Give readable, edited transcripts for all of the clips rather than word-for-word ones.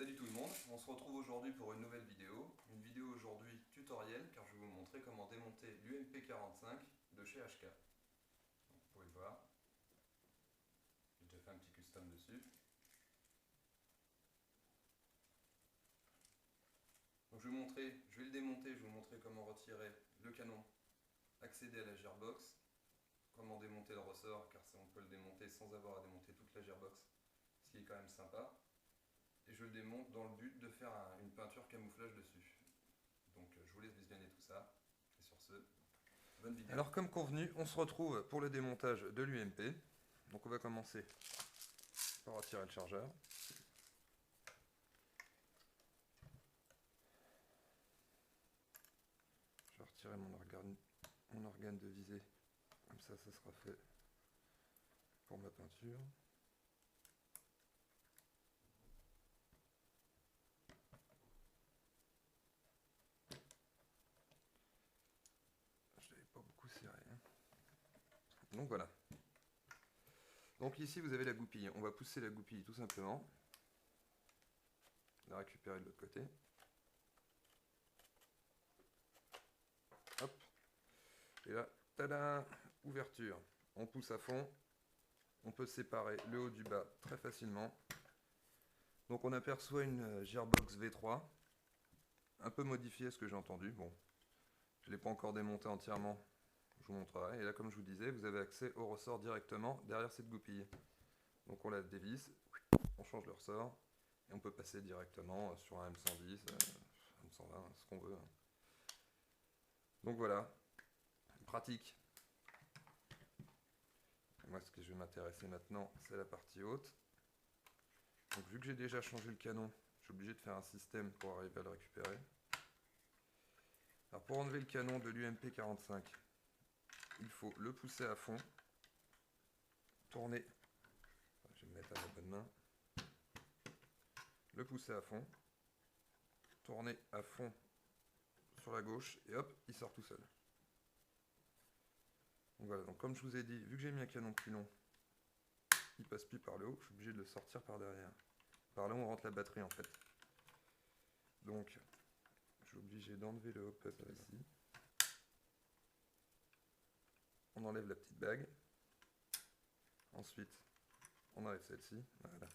Salut tout le monde, on se retrouve aujourd'hui pour une nouvelle vidéo. Une vidéo aujourd'hui tutoriel car je vais vous montrer comment démonter l'UMP45 de chez HK. Donc, vous pouvez le voir, j'ai déjà fait un petit custom dessus. Donc je vais le démonter, je vais vous montrer comment retirer le canon, accéder à la gearbox, comment démonter le ressort car on peut le démonter sans avoir à démonter toute la gearbox, ce qui est quand même sympa. Et je le démonte dans le but de faire une peinture camouflage dessus. Donc je vous laisse visionner tout ça. Et sur ce, bonne vidéo. Alors comme convenu, on se retrouve pour le démontage de l'UMP. Donc on va commencer par retirer le chargeur. Je vais retirer mon organe de visée. Comme ça sera fait pour ma peinture. Je l'avais pas beaucoup serré. Donc voilà. Donc ici vous avez la goupille. On va pousser la goupille tout simplement. La récupérer de l'autre côté. Hop. Et là, tada, ouverture. On pousse à fond. On peut séparer le haut du bas très facilement. Donc on aperçoit une Gearbox V3. Un peu modifiée à ce que j'ai entendu. Bon, je ne l'ai pas encore démonté entièrement. Je vous montrerai. Et là, comme je vous disais, vous avez accès au ressort directement derrière cette goupille. Donc on la dévisse, on change le ressort. Et on peut passer directement sur un M110, M120, ce qu'on veut. Donc voilà, pratique. Moi, ce que je vais m'intéresser maintenant, c'est la partie haute. Donc vu que j'ai déjà changé le canon, je suis obligé de faire un système pour arriver à le récupérer. Alors pour enlever le canon de l'UMP45, il faut le pousser à fond, tourner, je vais me mettre à la bonne main, le pousser à fond, tourner à fond sur la gauche et hop, il sort tout seul. Donc voilà, donc comme je vous ai dit, vu que j'ai mis un canon plus long, il passe plus par le haut, je suis obligé de le sortir par derrière. Par là on rentre la batterie en fait. Donc je suis obligé d'enlever le hop-up ici. On enlève la petite bague. Ensuite, on enlève celle-ci. Voilà.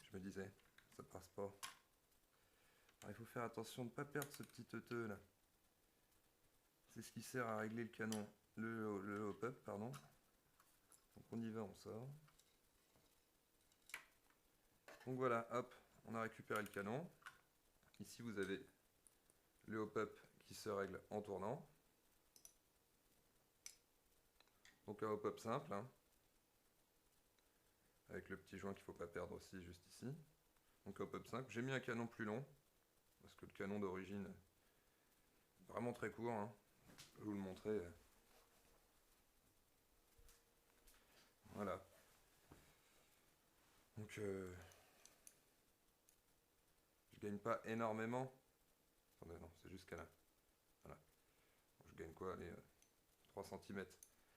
Je me disais, ça passe pas. Alors, il faut faire attention de ne pas perdre ce petit teuteux là. C'est ce qui sert à régler le canon, le hop-up, pardon. Donc on y va, on sort. Donc voilà, hop, on a récupéré le canon. Ici vous avez le hop-up qui se règle en tournant. Donc un hop-up simple, hein, avec le petit joint qu'il ne faut pas perdre aussi juste ici. Donc hop-up simple. J'ai mis un canon plus long, parce que le canon d'origine est vraiment très court. Hein. Je vais vous le montrer. Voilà. Donc je gagne pas énormément. Attendez, non, c'est jusqu'à là. Voilà. Donc, je gagne quoi? Allez, 3 cm.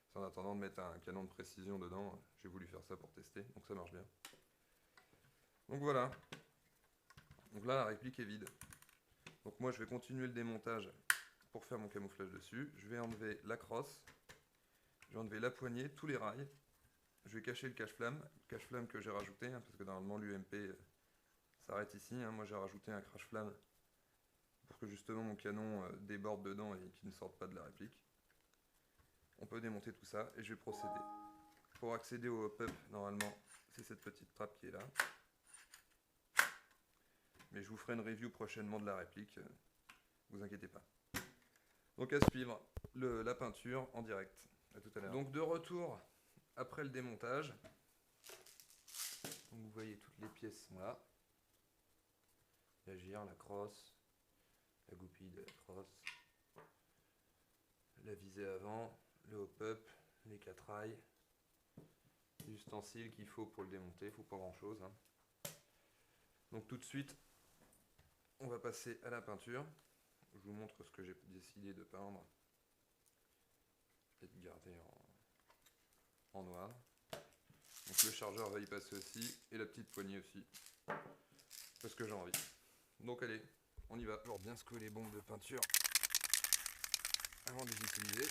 C'est en attendant de mettre un canon de précision dedans. J'ai voulu faire ça pour tester, donc ça marche bien. Donc voilà. Donc là, la réplique est vide. Donc moi, je vais continuer le démontage pour faire mon camouflage dessus. Je vais enlever la crosse. Je vais enlever la poignée, tous les rails. Je vais cacher le cache-flamme que j'ai rajouté, hein, parce que normalement l'UMP s'arrête ici. Hein. Moi j'ai rajouté un crash-flamme pour que justement mon canon déborde dedans et qu'il ne sorte pas de la réplique. On peut démonter tout ça et je vais procéder. Pour accéder au hop-up, normalement, c'est cette petite trappe qui est là. Mais je vous ferai une review prochainement de la réplique, vous inquiétez pas. Donc à suivre, la peinture en direct. À tout à l'heure. Donc de retour après le démontage. Donc vous voyez toutes les pièces sont là. La gire, la crosse, la goupille de la crosse, la visée avant, le hop-up, les 4 rails, l'ustensile qu'il faut pour le démonter, il ne faut pas grand chose. Hein. Donc tout de suite, on va passer à la peinture. Je vous montre ce que j'ai décidé de peindre. Peut-être garder en noir. Donc le chargeur va y passer aussi, et la petite poignée aussi. Parce parce que j'ai envie. Donc allez, on y va. Pour bien secouer les bombes de peinture avant de les utiliser.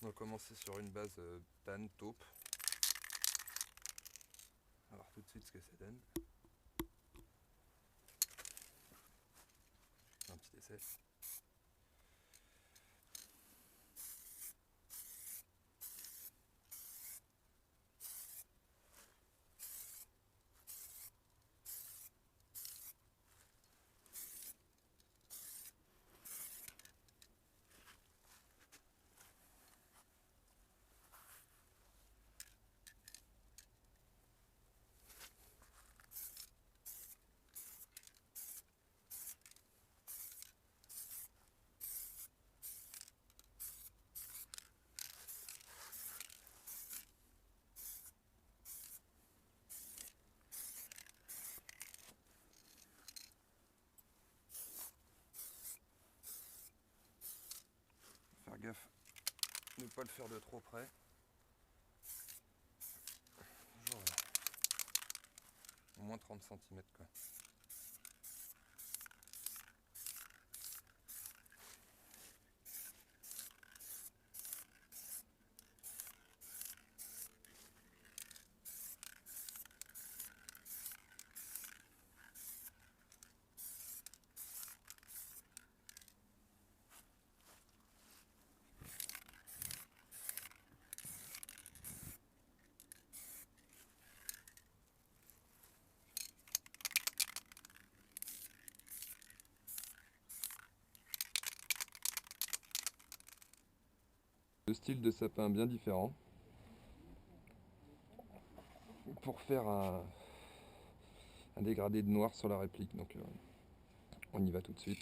On va commencer sur une base tan taupe. On va voir tout de suite ce que ça donne. Un petit essai. Faire gaffe, ne pas le faire de trop près. Genre, au moins 30 cm quoi. Deux styles de sapin bien différents pour faire un dégradé de noir sur la réplique. Donc on y va tout de suite.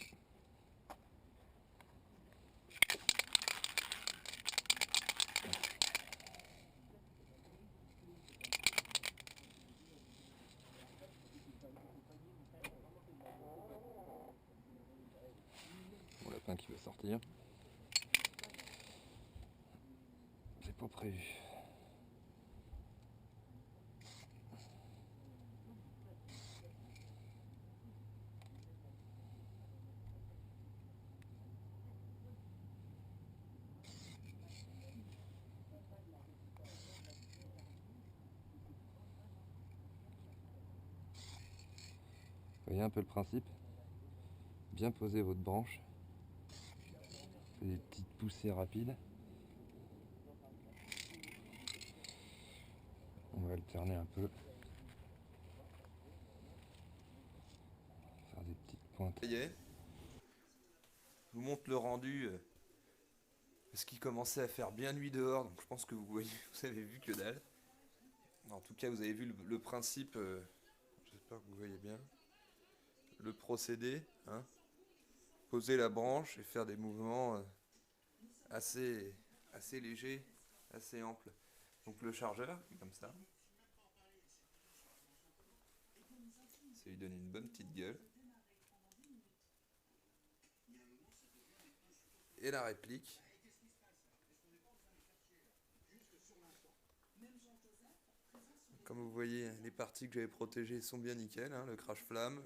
Mon lapin qui veut sortir. C'est pas prévu. Vous voyez un peu le principe? Bien poser votre branche. Des petites poussées rapides. On va alterner un peu. Faire des petites pointes. Ça y est. Je vous montre le rendu. Parce qu'il commençait à faire bien nuit dehors. Donc je pense que vous avez vu que dalle. En tout cas, vous avez vu le principe. J'espère que vous voyez bien. Le procédé. Hein. Poser la branche et faire des mouvements assez légers, assez amples. Donc le chargeur, comme ça. Ça lui donne une bonne petite gueule. Et la réplique. Comme vous voyez, les parties que j'avais protégées sont bien nickel. Hein, le crash-flamme,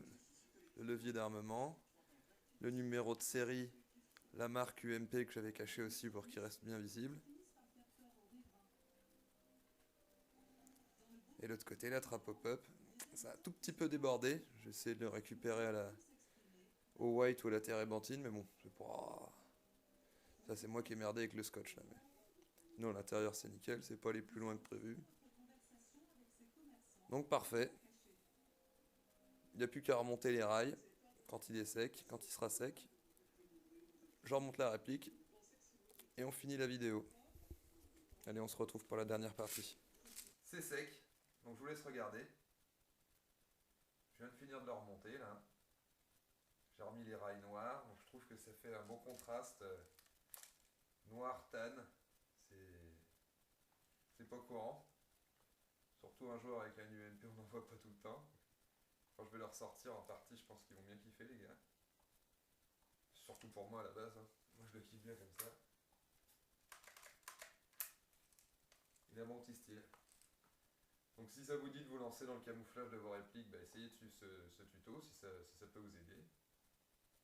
le levier d'armement, le numéro de série, la marque UMP que j'avais caché aussi pour qu'il reste bien visible. Et l'autre côté, la trappe pop-up. Ça a un tout petit peu débordé. J'ai essayé de le récupérer au white ou à la térébenthine, mais bon, c'est pas... Ça c'est moi qui ai merdé avec le scotch là. Mais... Non, l'intérieur c'est nickel, c'est pas aller plus loin que prévu. Donc parfait. Il n'y a plus qu'à remonter les rails quand il est sec, quand il sera sec. Je remonte la réplique et on finit la vidéo. Allez, on se retrouve pour la dernière partie. C'est sec, donc je vous laisse regarder. Je viens de finir de le remonter là. J'ai remis les rails noirs, donc je trouve que ça fait un bon contraste. Noir tan, c'est pas courant. Surtout un jour avec un UMP, on n'en voit pas tout le temps. Quand je vais leur sortir en partie, je pense qu'ils vont bien kiffer les gars. Surtout pour moi à la base, hein. Moi je le kiffe bien comme ça. Il a mon petit style. Donc si ça vous dit de vous lancer dans le camouflage de vos répliques, bah, essayez de suivre ce tuto si ça peut vous aider.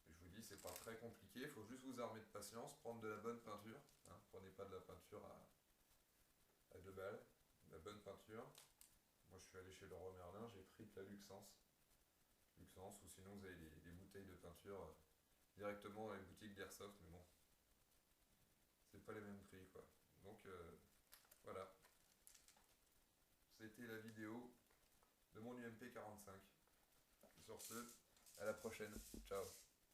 Et je vous dis, c'est pas très compliqué, il faut juste vous armer de patience, prendre de la bonne peinture. Hein, prenez pas de la peinture à 2 balles, de la bonne peinture. Moi je suis allé chez Leroy Merlin, j'ai pris de la Luxence. Luxence, ou sinon vous avez des bouteilles de peinture directement dans les boutiques d'Airsoft, mais bon, c'est pas les mêmes prix quoi. Donc voilà, c'était la vidéo de mon UMP 45. Sur ce, à la prochaine. Ciao.